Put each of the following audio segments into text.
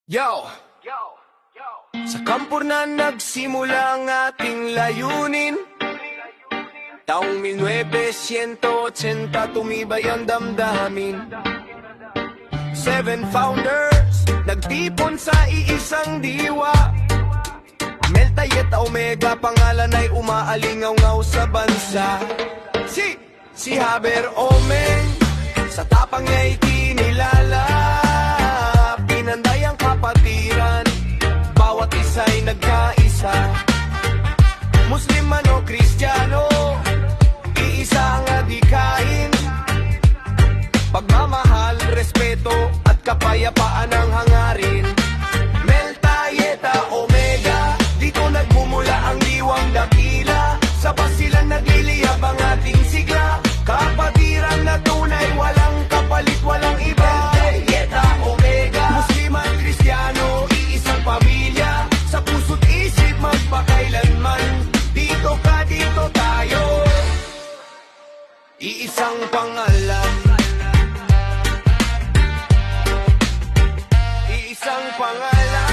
Yo! Sa kampo na nagsimula ang ating layunin. Taong 1980 tumibay ang damdamin. 7 founders nagtipon sa iisang diwa. Melta Eta Omega pangalan ay umaalingaw-ngaw sa bansa. Si Haber Omeng sa tapang niya'y kinilala. Pinanday ang kapatiran, bawat isa'y nagkaisa. Muslim man o Kristiyano, iisa ang adikain. Pagmamahal, respeto at kapayapaan ang hangarin. Melta Eta Omega, dito nagmumula ang diwang dakila. Sa basilan nagliliyab ang ating sigla. Kapatiran na tunay, walang kapalit, walang iba. Eta Omega, Muslim at Kristiyano, iisang pamilya. Sa puso't isip magpakailanman, dito ka, dito tayo. Iisang pangalan, iisang pangalan.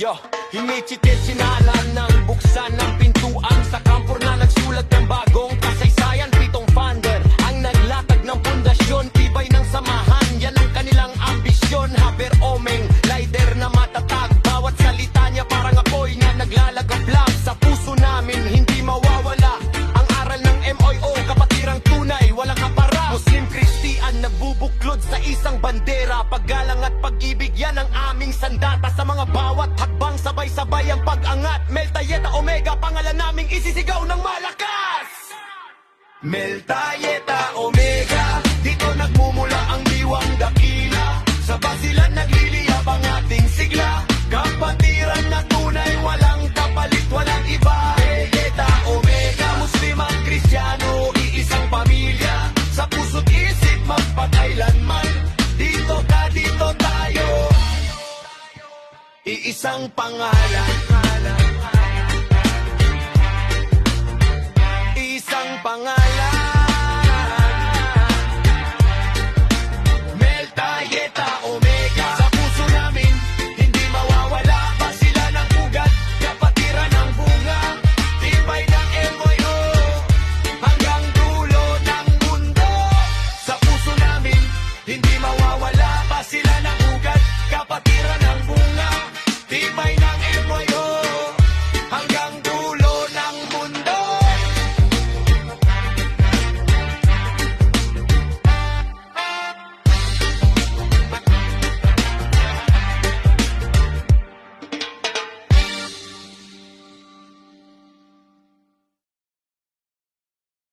Yo, hinichitit sinalan ng buksan ng pintuan. Sa kampo na nagsulat ng bagong kasaysayan. 7 founder ang naglatag ng pundasyon. Tibay ng samahan, yan ang kanilang ambisyon. Haber Omeng, lider na matatag. Bawat salita niya parang apoy na naglalagablab. Sa puso namin hindi mawawala ang aral ng MOO, kapatirang tunay, walang kapara. Muslim Kristiyan nagbubuklod sa isang bandera. Paggalang at pag-ibig, yan ang aming sandata. Sa mga bawat hakbang sabay-sabay ang pag-angat. Melta Eta Omega, pangalan naming isisigaw ng malakas. Melta Eta Omega, dito nagmumula ang diwang dakila. Sa basilan nagliliyab ang ating sigla. Kapatiran na tunay, walang kapalit, walang iba. Eta Omega, Muslim at Kristiyano, iisang pamilya. Sa puso't isip magpakailanman, dito ka, dito tayo. Iisang pangalan, iisang pangalan. Melta Eta Omega, sa puso namin hindi mawawala. Basilan ng ugat, kapatiran ng bunga. Tibay ng MOO, hanggang dulo ng mundo. Sa puso namin hindi mawawala.